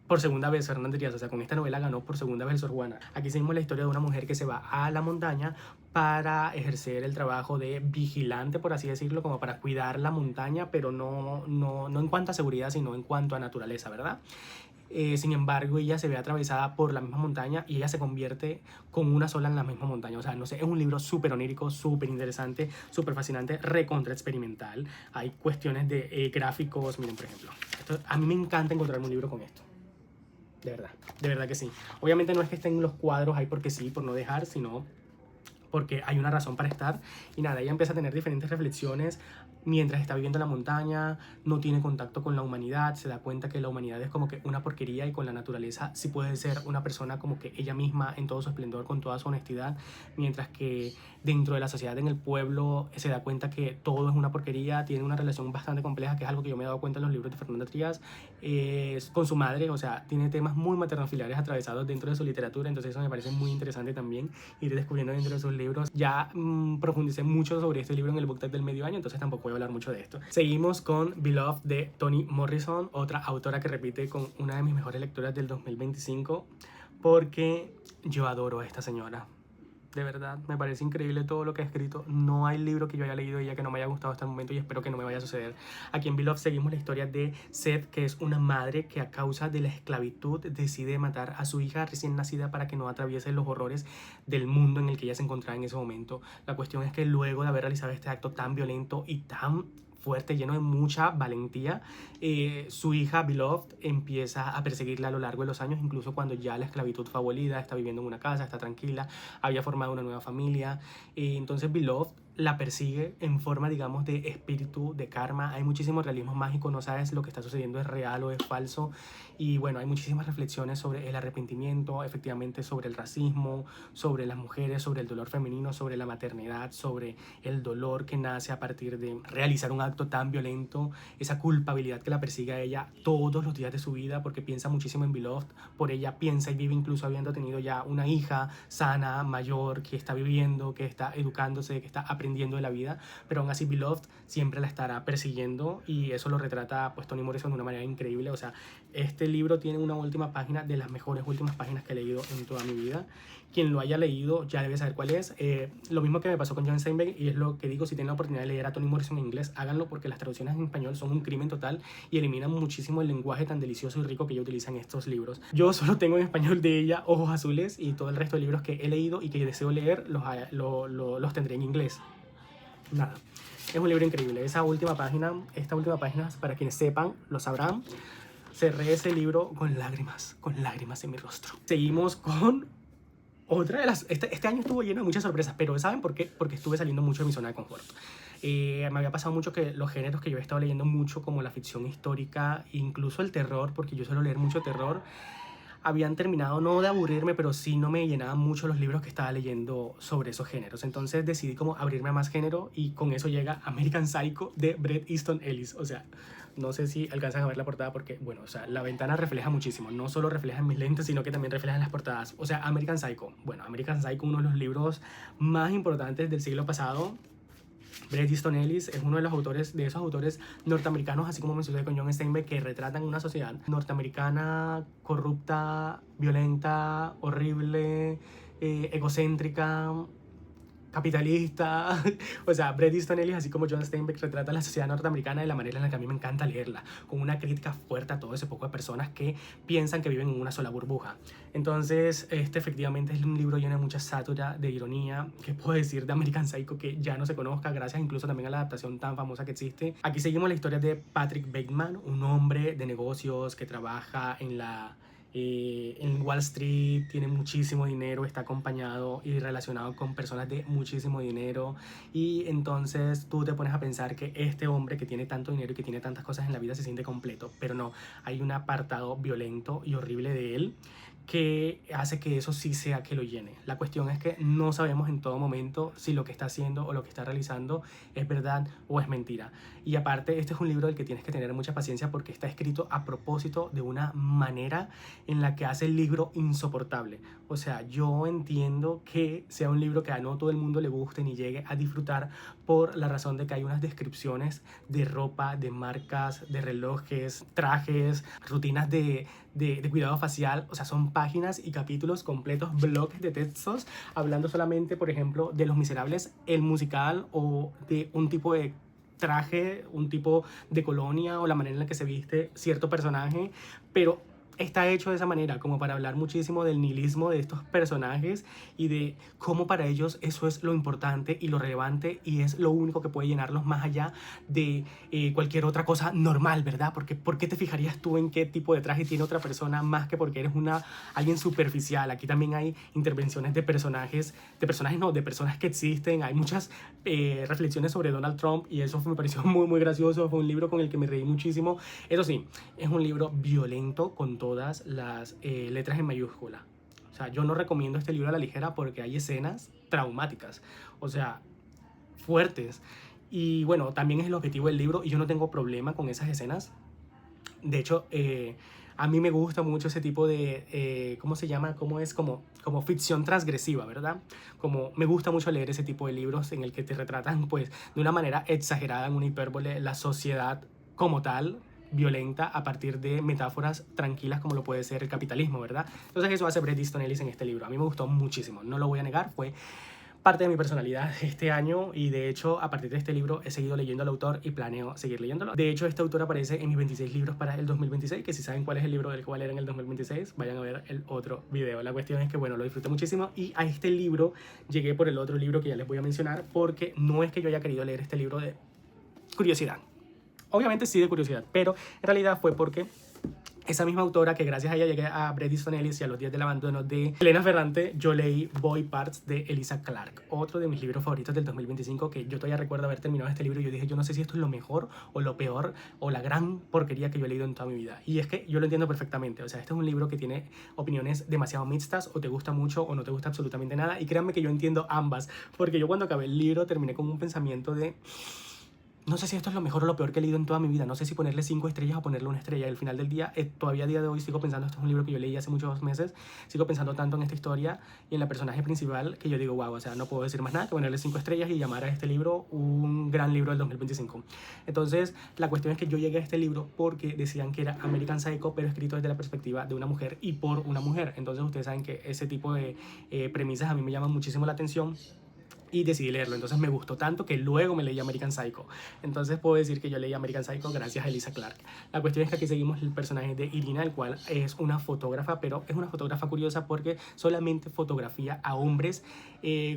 por segunda vez. Fernanda Trías, o sea, con esta novela ganó por segunda vez el Sor Juana. Aquí seguimos la historia de una mujer que se va a la montaña para ejercer el trabajo de vigilante, por así decirlo, como para cuidar la montaña, pero no en cuanto a seguridad, sino en cuanto a naturaleza, ¿verdad? Sin embargo, ella se ve atravesada por la misma montaña y ella se convierte con una sola en la misma montaña. O sea, no sé, es un libro súper onírico, súper interesante, súper fascinante, recontra experimental. Hay cuestiones de gráficos. Miren, por ejemplo, a mí me encanta encontrarme un libro con esto. De verdad que sí. Obviamente no es que estén los cuadros ahí porque sí, por no dejar, sino porque hay una razón para estar. Y nada, ella empieza a tener diferentes reflexiones mientras está viviendo en la montaña, no tiene contacto con la humanidad, se da cuenta que la humanidad es como que una porquería y con la naturaleza sí puede ser una persona como que ella misma en todo su esplendor, con toda su honestidad, mientras que dentro de la sociedad, en el pueblo, se da cuenta que todo es una porquería, tiene una relación bastante compleja, que es algo que yo me he dado cuenta en los libros de Fernanda Trías, con su madre, o sea, tiene temas muy maternofiliares atravesados dentro de su literatura, entonces eso me parece muy interesante también ir descubriendo dentro de sus libros. Ya profundicé mucho sobre este libro en el book tag del medio año, entonces tampoco voy a hablar mucho de esto. Seguimos con Beloved de Toni Morrison, otra autora que repite con una de mis mejores lecturas del 2025, porque yo adoro a esta señora. De verdad, me parece increíble todo lo que ha escrito. No hay libro que yo haya leído de ella que no me haya gustado hasta el momento y espero que no me vaya a suceder. Aquí en Beloved seguimos la historia de Seth, que es una madre que a causa de la esclavitud decide matar a su hija recién nacida para que no atraviese los horrores del mundo en el que ella se encontraba en ese momento. La cuestión es que luego de haber realizado este acto tan violento y tan fuerte, lleno de mucha valentía, su hija Beloved empieza a perseguirla a lo largo de los años, incluso cuando ya la esclavitud fue abolida, está viviendo en una casa, está tranquila, había formado una nueva familia. Entonces Beloved la persigue en forma, digamos, de espíritu, de karma. Hay muchísimo realismo mágico, no sabes lo que está sucediendo es real o es falso. Y bueno, hay muchísimas reflexiones sobre el arrepentimiento, efectivamente sobre el racismo, sobre las mujeres, sobre el dolor femenino, sobre la maternidad, sobre el dolor que nace a partir de realizar un acto tan violento, esa culpabilidad que la persigue a ella todos los días de su vida, porque piensa muchísimo en Beloved, por ella piensa y vive, incluso habiendo tenido ya una hija sana, mayor, que está viviendo, que está educándose, que está aprendiendo de la vida, pero aún así Beloved siempre la estará persiguiendo y eso lo retrata pues Toni Morrison de una manera increíble. O sea, este libro tiene una última página de las mejores últimas páginas que he leído en toda mi vida. Quien lo haya leído ya debe saber cuál es. Lo mismo que me pasó con John Steinbeck, y es lo que digo, si tienen la oportunidad de leer a Toni Morrison en inglés, háganlo, porque las traducciones en español son un crimen total y eliminan muchísimo el lenguaje tan delicioso y rico que ella utiliza en estos libros. Yo solo tengo en español de ella Ojos Azules, y todo el resto de libros que he leído y que deseo leer los tendré en inglés. Nada, es un libro increíble. Esta última página, para quienes sepan, lo sabrán, cerré ese libro con lágrimas en mi rostro. Seguimos con otra de las... Este año estuvo lleno de muchas sorpresas, pero ¿saben por qué? Porque estuve saliendo mucho de mi zona de confort. Me había pasado mucho que los géneros que yo he estado leyendo mucho, como la ficción histórica, incluso el terror, porque yo suelo leer mucho terror, habían terminado no de aburrirme, pero sí no me llenaban mucho los libros que estaba leyendo sobre esos géneros. Entonces decidí como abrirme a más género, y con eso llega American Psycho de Bret Easton Ellis. O sea, no sé si alcanzan a ver la portada porque, bueno, o sea, la ventana refleja muchísimo. No solo refleja en mis lentes, sino que también refleja en las portadas. O sea, American Psycho. Bueno, American Psycho, uno de los libros más importantes del siglo pasado. Bret Easton Ellis es uno de los autores, de esos autores norteamericanos, así como me sucede con John Steinbeck, que retratan una sociedad norteamericana corrupta, violenta, horrible, egocéntrica, capitalista. O sea, Bret Easton Ellis, así como John Steinbeck, retrata la sociedad norteamericana de la manera en la que a mí me encanta leerla, con una crítica fuerte a todo ese poco de personas que piensan que viven en una sola burbuja. Entonces, este efectivamente es un libro lleno de mucha sátira, de ironía. ¿Qué puedo decir de American Psycho que ya no se conozca, gracias incluso también a la adaptación tan famosa que existe? Aquí seguimos la historia de Patrick Bateman, un hombre de negocios que trabaja en Wall Street, tiene muchísimo dinero, está acompañado y relacionado con personas de muchísimo dinero, y entonces tú te pones a pensar que este hombre que tiene tanto dinero y que tiene tantas cosas en la vida se siente completo, pero no, hay un apartado violento y horrible de él que hace que eso sí sea que lo llene. La cuestión es que no sabemos en todo momento si lo que está haciendo o lo que está realizando es verdad o es mentira. Y aparte, este es un libro del que tienes que tener mucha paciencia, porque está escrito a propósito de una manera en la que hace el libro insoportable. O sea, yo entiendo que sea un libro que a no todo el mundo le guste ni llegue a disfrutar, por la razón de que hay unas descripciones de ropa, de marcas, de relojes, trajes, rutinas de cuidado facial. O sea, son páginas y capítulos completos, bloques de textos, hablando solamente, por ejemplo, de Los Miserables, el musical, o de un tipo de traje, un tipo de colonia, o la manera en la que se viste cierto personaje, pero está hecho de esa manera, como para hablar muchísimo del nihilismo de estos personajes y de cómo para ellos eso es lo importante y lo relevante y es lo único que puede llenarlos más allá de cualquier otra cosa normal, ¿verdad? Porque ¿por qué te fijarías tú en qué tipo de traje tiene otra persona más que porque eres alguien superficial? Aquí también hay intervenciones de personajes no, de personas que existen. Hay muchas reflexiones sobre Donald Trump y eso me pareció muy, muy gracioso. Fue un libro con el que me reí muchísimo. Eso sí, es un libro violento con todas las letras en mayúscula. O sea, yo no recomiendo este libro a la ligera porque hay escenas traumáticas, o sea, fuertes. Y bueno, también es el objetivo del libro y yo no tengo problema con esas escenas. De hecho, a mí me gusta mucho ese tipo de, ¿cómo se llama? ¿Cómo es? Como ficción transgresiva, ¿verdad? Como me gusta mucho leer ese tipo de libros en el que te retratan, pues, de una manera exagerada, en una hipérbole, la sociedad como tal, violenta, a partir de metáforas tranquilas como lo puede ser el capitalismo, ¿verdad? Entonces eso hace Bret Easton Ellis en este libro. A mí me gustó muchísimo, no lo voy a negar, fue parte de mi personalidad este año y de hecho a partir de este libro he seguido leyendo al autor y planeo seguir leyéndolo. De hecho este autor aparece en mis 26 libros para el 2026, que si saben cuál es el libro del cual era en el 2026 vayan a ver el otro video. La cuestión es que bueno, lo disfruté muchísimo y a este libro llegué por el otro libro que ya les voy a mencionar, porque no es que yo haya querido leer este libro de curiosidad, obviamente sí de curiosidad, pero en realidad fue porque esa misma autora, que gracias a ella llegué a Bret Easton Ellis y a Los días del abandono de Elena Ferrante, yo leí Boy Parts de Elisa Clark, otro de mis libros favoritos del 2025, que yo todavía recuerdo haber terminado este libro y yo dije, yo no sé si esto es lo mejor o lo peor o la gran porquería que yo he leído en toda mi vida. Y es que yo lo entiendo perfectamente, o sea, este es un libro que tiene opiniones demasiado mixtas, o te gusta mucho o no te gusta absolutamente nada, y créanme que yo entiendo ambas, porque yo cuando acabé el libro terminé con un pensamiento de no sé si esto es lo mejor o lo peor que he leído en toda mi vida. No sé si ponerle 5 estrellas o ponerle una estrella. Y al final del día, todavía a día de hoy sigo pensando, esto es un libro que yo leí hace muchos meses, sigo pensando tanto en esta historia y en la personaje principal que yo digo, wow, o sea, no puedo decir más nada que ponerle 5 estrellas y llamar a este libro un gran libro del 2025. Entonces, la cuestión es que yo llegué a este libro porque decían que era American Psycho, pero escrito desde la perspectiva de una mujer y por una mujer. Entonces, ustedes saben que ese tipo de premisas a mí me llaman muchísimo la atención y decidí leerlo. Entonces me gustó tanto que luego me leí American Psycho. Entonces puedo decir que yo leí American Psycho gracias a Elisa Clark. La cuestión es que aquí seguimos el personaje de Irina, el cual es una fotógrafa, pero es una fotógrafa curiosa porque solamente fotografía a hombres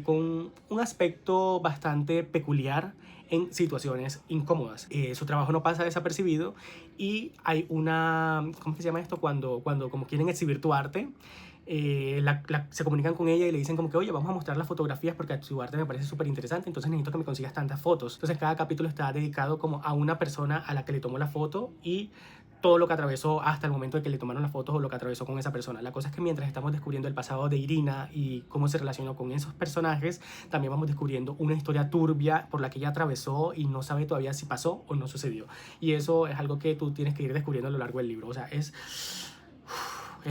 con un aspecto bastante peculiar en situaciones incómodas. Su trabajo no pasa desapercibido y hay una, ¿cómo se llama esto? Cuando como quieren exhibir tu arte, se comunican con ella y le dicen como que, oye, vamos a mostrar las fotografías porque su arte me parece súper interesante, entonces necesito que me consigas tantas fotos. Entonces cada capítulo está dedicado como a una persona a la que le tomó la foto y todo lo que atravesó hasta el momento de que le tomaron las fotos o lo que atravesó con esa persona. La cosa es que mientras estamos descubriendo el pasado de Irina y cómo se relacionó con esos personajes, también vamos descubriendo una historia turbia por la que ella atravesó y no sabe todavía si pasó o no sucedió. Y eso es algo que tú tienes que ir descubriendo a lo largo del libro. O sea, es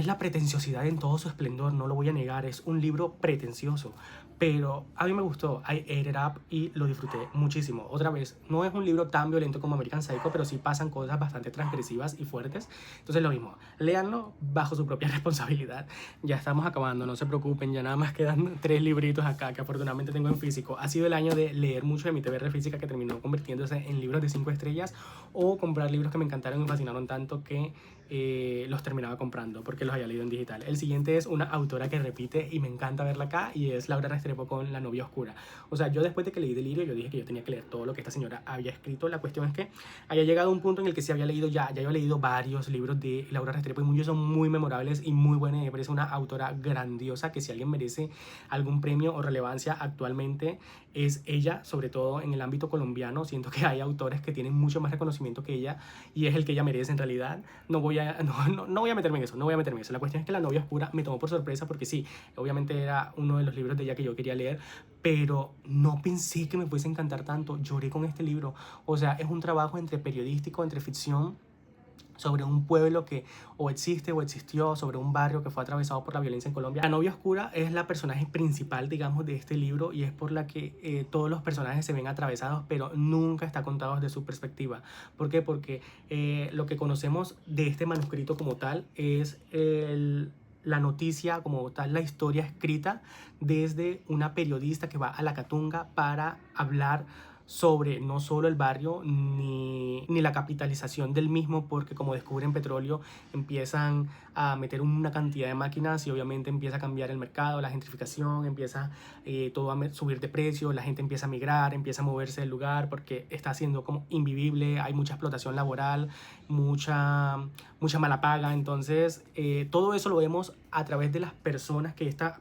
la pretenciosidad en todo su esplendor, no lo voy a negar, es un libro pretencioso, pero a mí me gustó, I ate it up y lo disfruté muchísimo. Otra vez, no es un libro tan violento como American Psycho, pero sí pasan cosas bastante transgresivas y fuertes, entonces lo mismo, léanlo bajo su propia responsabilidad. Ya estamos acabando, no se preocupen, ya nada más quedan 3 libritos acá que afortunadamente tengo en físico. Ha sido el año de leer mucho de mi TBR física, que terminó convirtiéndose en libros de 5 estrellas, o comprar libros que me encantaron y me fascinaron tanto que los terminaba comprando porque los había leído en digital. El siguiente es una autora que repite y me encanta verla acá, y es Laura Restrepo con La novia oscura. O sea, yo después de que leí Delirio, yo dije que yo tenía que leer todo lo que esta señora había escrito. La cuestión es que haya llegado a un punto en el que sí había leído ya había leído varios libros de Laura Restrepo y muchos son muy memorables y muy buenos. Me parece una autora grandiosa que si alguien merece algún premio o relevancia actualmente es ella, sobre todo en el ámbito colombiano. Siento que hay autores que tienen mucho más reconocimiento que ella y es el que ella merece en realidad. No voy a meterme en eso, no voy a meterme en eso. La cuestión es que La novia oscura me tomó por sorpresa porque sí, obviamente era uno de los libros de ella que yo quería leer, pero no pensé que me fuese a encantar tanto. Lloré con este libro. O sea, es un trabajo entre periodístico, entre ficción, sobre un pueblo que o existe o existió, sobre un barrio que fue atravesado por la violencia en Colombia. La novia oscura es la personaje principal, digamos, de este libro y es por la que todos los personajes se ven atravesados, pero nunca está contado desde su perspectiva. ¿Por qué? Porque lo que conocemos de este manuscrito como tal es la noticia como tal, la historia escrita desde una periodista que va a la Catunga para hablar sobre no solo el barrio ni la capitalización del mismo, porque como descubren petróleo empiezan a meter una cantidad de máquinas y obviamente empieza a cambiar el mercado, la gentrificación, empieza todo a subir de precio, la gente empieza a migrar, empieza a moverse del lugar porque está siendo como invivible, hay mucha explotación laboral, mucha mala paga. Entonces todo eso lo vemos a través de las personas que esta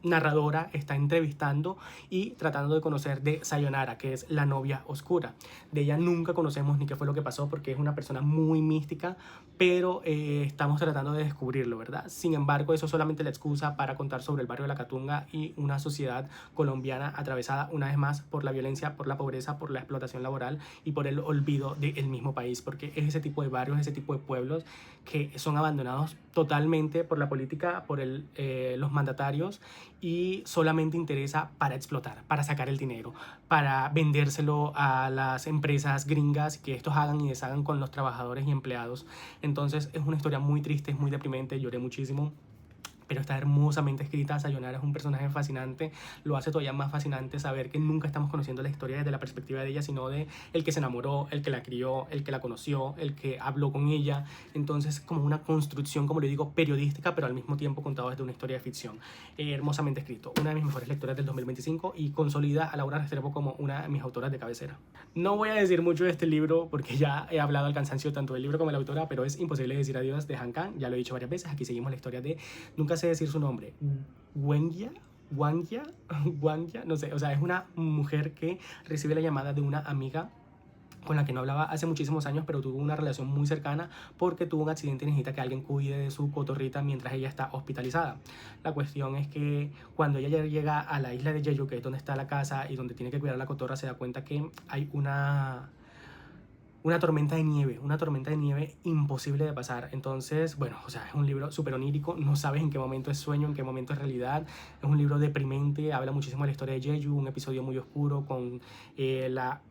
narradora está entrevistando y tratando de conocer de Sayonara, que es la novia oscura. De ella nunca conocemos ni qué fue lo que pasó porque es una persona muy mística, pero estamos tratando de descubrirlo, ¿verdad? Sin embargo, eso es solamente la excusa para contar sobre el barrio de la Catunga y una sociedad colombiana atravesada una vez más por la violencia, por la pobreza, por la explotación laboral y por el olvido del mismo país, porque es ese tipo de barrios, ese tipo de pueblos que son abandonados totalmente por la política, por los mandatarios, y solamente interesa para explotar, para sacar el dinero, para vendérselo a las empresas gringas, que estos hagan y deshagan con los trabajadores y empleados. Entonces es una historia muy triste, es muy deprimente, lloré muchísimo. Pero está hermosamente escrita. Sayonara es un personaje fascinante, lo hace todavía más fascinante saber que nunca estamos conociendo la historia desde la perspectiva de ella, sino de el que se enamoró, el que la crió, el que la conoció, el que habló con ella. Entonces como una construcción, como le digo, periodística, pero al mismo tiempo contado desde una historia de ficción. Hermosamente escrito, una de mis mejores lecturas del 2025 y consolida a Laura Restrepo como una de mis autoras de cabecera. No voy a decir mucho de este libro porque ya he hablado al cansancio tanto del libro como de la autora, pero es imposible decir adiós de Han Kang, ya lo he dicho varias veces. Aquí seguimos la historia de, nunca sé decir su nombre, Wengia, no sé, o sea, es una mujer que recibe la llamada de una amiga con la que no hablaba hace muchísimos años, pero tuvo una relación muy cercana porque tuvo un accidente y necesita que alguien cuide de su cotorrita mientras ella está hospitalizada. La cuestión es que cuando ella llega a la isla de Jeju, que es donde está la casa y donde tiene que cuidar a la cotorra, se da cuenta que hay una tormenta de nieve imposible de pasar. Entonces, bueno, o sea, es un libro súper onírico, no sabes en qué momento es sueño, en qué momento es realidad. Es un libro deprimente, habla muchísimo de la historia de Jeju, un episodio muy oscuro con la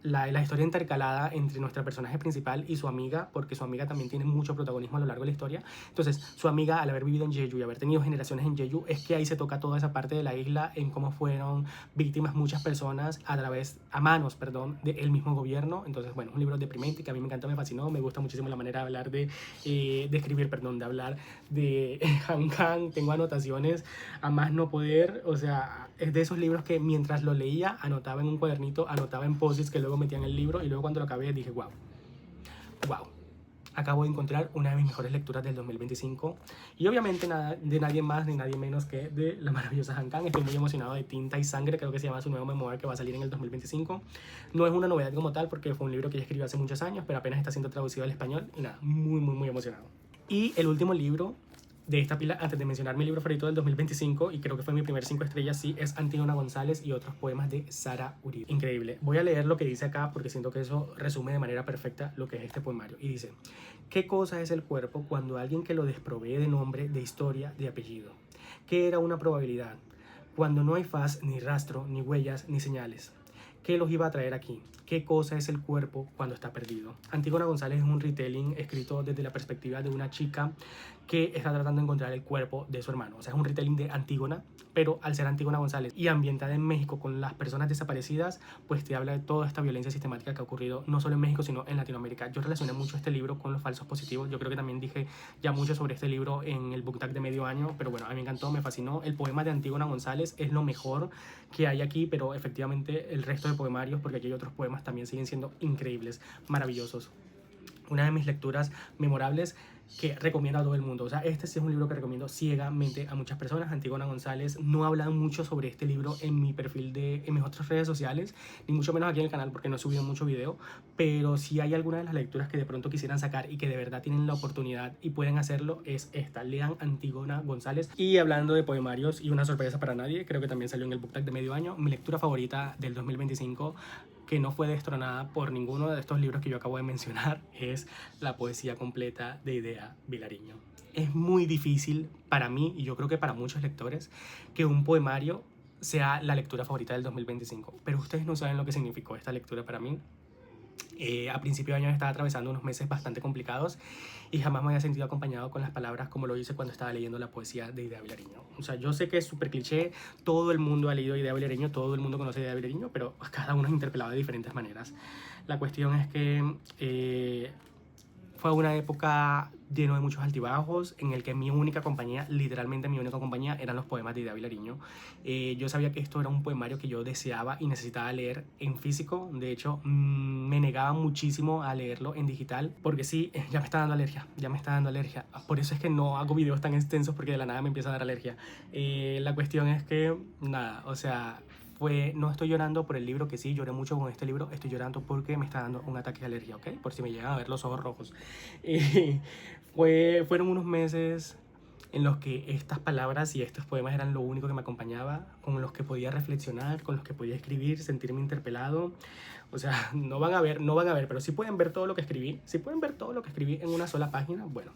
historia intercalada entre nuestra personaje principal y su amiga, porque su amiga también tiene mucho protagonismo a lo largo de la historia. Entonces, su amiga, al haber vivido en Jeju y haber tenido generaciones en Jeju, es que ahí se toca toda esa parte de la isla, en cómo fueron víctimas muchas personas a manos, del mismo gobierno. Entonces, bueno, un libro deprimente que a mí me encantó, me fascinó, me gusta muchísimo la manera de hablar de escribir, de hablar de Han Kang. Tengo anotaciones a más no poder, o sea, es de esos libros que mientras lo leía anotaba en un cuadernito, anotaba en post-its que luego metía en el libro y luego cuando lo acabé dije, wow, acabo de encontrar una de mis mejores lecturas del 2025 y obviamente nada, de nadie más ni nadie menos que de la maravillosa Han Kang. Estoy muy emocionado de Tinta y Sangre, creo que se llama su nuevo memoir, que va a salir en el 2025. No es una novedad como tal porque fue un libro que ella escribió hace muchos años, pero apenas está siendo traducido al español y nada, muy emocionado. Y el último libro de esta pila, antes de mencionar mi libro favorito del 2025, y creo que fue mi primer 5 estrellas, sí, es Antígona González y otros poemas de Sara Uribe. Increíble. Voy a leer lo que dice acá porque siento que eso resume de manera perfecta lo que es este poemario. Y dice: ¿qué cosa es el cuerpo cuando alguien que lo desprovee de nombre, de historia, de apellido? ¿Qué era una probabilidad? Cuando no hay faz, ni rastro, ni huellas, ni señales. ¿Qué los iba a traer aquí? ¿Qué cosa es el cuerpo cuando está perdido? Antígona González es un retelling escrito desde la perspectiva de una chica que está tratando de encontrar el cuerpo de su hermano. O sea, es un retelling de Antígona, pero al ser Antígona González y ambientada en México con las personas desaparecidas, pues te habla de toda esta violencia sistemática que ha ocurrido no solo en México, sino en Latinoamérica. Yo relacioné mucho este libro con los falsos positivos. Yo creo que también dije ya mucho sobre este libro en el book tag de medio año, pero bueno, a mí me encantó, me fascinó. El poema de Antígona González es lo mejor que hay aquí, pero efectivamente el resto de poemarios, porque aquí hay otros poemas, también siguen siendo increíbles, maravillosos. Una de mis lecturas memorables que recomiendo a todo el mundo. O sea, este sí es un libro que recomiendo ciegamente a muchas personas. Antígona González. No he hablado mucho sobre este libro en mi perfil en mis otras redes sociales, ni mucho menos aquí en el canal porque no he subido mucho video, pero si hay alguna de las lecturas que de pronto quisieran sacar y que de verdad tienen la oportunidad y pueden hacerlo, es esta. Lean Antígona González. Y hablando de poemarios y una sorpresa para nadie, creo que también salió en el book tag de medio año, mi lectura favorita del 2025, que no fue destronada por ninguno de estos libros que yo acabo de mencionar, es La poesía completa de Idea Vilariño. Es muy difícil para mí, y yo creo que para muchos lectores, que un poemario sea la lectura favorita del 2025, pero ustedes no saben lo que significó esta lectura para mí. A principio de año estaba atravesando unos meses bastante complicados y jamás me había sentido acompañado con las palabras como lo hice cuando estaba leyendo la poesía de Idea Vilariño. O sea, yo sé que es súper cliché, todo el mundo ha leído Idea Vilariño, todo el mundo conoce Idea Vilariño, pero cada uno es interpelado de diferentes maneras. La cuestión es que fue una época lleno de muchos altibajos en el que mi única compañía, literalmente mi única compañía, eran los poemas de Ida Vilariño. Yo sabía que esto era un poemario que yo deseaba y necesitaba leer en físico. De hecho, me negaba muchísimo a leerlo en digital porque sí, ya me está dando alergia, ya me está dando alergia. Por eso es que no hago videos tan extensos porque de la nada me empieza a dar alergia. La cuestión es que, nada, o sea, no estoy llorando por el libro, que sí, lloré mucho con este libro, estoy llorando porque me está dando un ataque de alergia, ¿ok? Por si me llegan a ver los ojos rojos. Fueron unos meses en los que estas palabras y estos poemas eran lo único que me acompañaba, con los que podía reflexionar, con los que podía escribir, sentirme interpelado. O sea, no van a ver, pero sí pueden ver todo lo que escribí, si pueden ver todo lo que escribí en una sola página, bueno.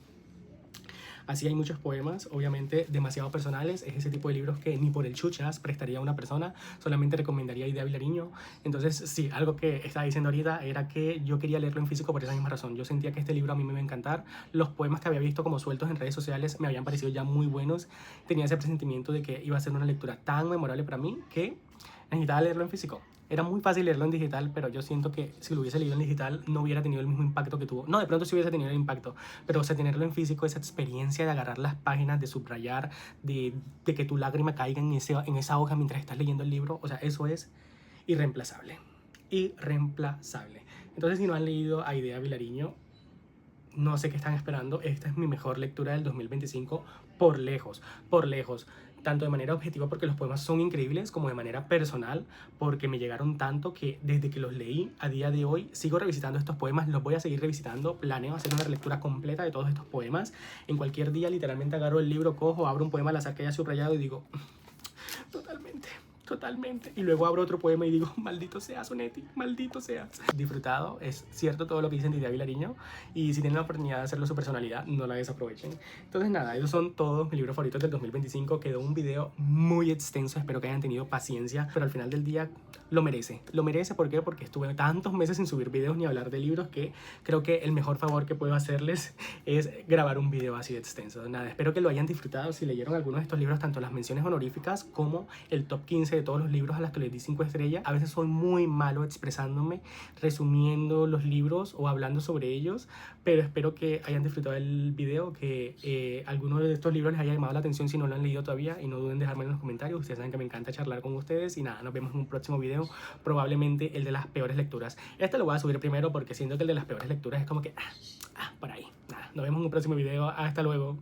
Así hay muchos poemas, obviamente demasiado personales. Es ese tipo de libros que ni por el chuchas prestaría a una persona, solamente recomendaría Idea Vilariño. Entonces, sí, algo que estaba diciendo ahorita era que yo quería leerlo en físico por esa misma razón. Yo sentía que este libro a mí me iba a encantar. Los poemas que había visto como sueltos en redes sociales me habían parecido ya muy buenos. Tenía ese presentimiento de que iba a ser una lectura tan memorable para mí que necesitaba leerlo en físico. Era muy fácil leerlo en digital, pero yo siento que si lo hubiese leído en digital no hubiera tenido el mismo impacto que tuvo. No, de pronto sí hubiese tenido el impacto, pero o sea, tenerlo en físico, esa experiencia de agarrar las páginas, de subrayar, de que tu lágrima caiga en esa hoja mientras estás leyendo el libro, o sea, eso es irreemplazable. Irreemplazable. Entonces, si no han leído a Idea Vilariño, no sé qué están esperando. Esta es mi mejor lectura del 2025 por lejos, por lejos. Tanto de manera objetiva porque los poemas son increíbles, como de manera personal porque me llegaron tanto que desde que los leí a día de hoy sigo revisitando estos poemas, los voy a seguir revisitando, planeo hacer una relectura completa de todos estos poemas. En cualquier día literalmente agarro el libro, cojo, abro un poema al azar que haya subrayado y digo, totalmente, totalmente. Y luego abro otro poema y digo, maldito seas, Onetti, maldito seas. Disfrutado, es cierto todo lo que dicen de Idea Vilariño. Y si tienen la oportunidad de hacerlo su personalidad, no la desaprovechen. Entonces nada, esos son todos mis libros favoritos del 2025. Quedó un video muy extenso, espero que hayan tenido paciencia. Pero al final del día lo merece. Lo merece, ¿por qué? Porque estuve tantos meses sin subir videos ni hablar de libros que creo que el mejor favor que puedo hacerles es grabar un video así de extenso. Nada, espero que lo hayan disfrutado. Si leyeron algunos de estos libros, tanto las menciones honoríficas como el top 15 de todos los libros a los que les di 5 estrellas. A veces soy muy malo expresándome, resumiendo los libros o hablando sobre ellos, pero espero que hayan disfrutado el video, que alguno de estos libros les haya llamado la atención si no lo han leído todavía, y no duden en dejármelo en los comentarios. Ustedes saben que me encanta charlar con ustedes y nada, nos vemos en un próximo video, probablemente el de las peores lecturas. Este lo voy a subir primero porque siento que el de las peores lecturas es como que por ahí. Nada, nos vemos en un próximo video. Hasta luego.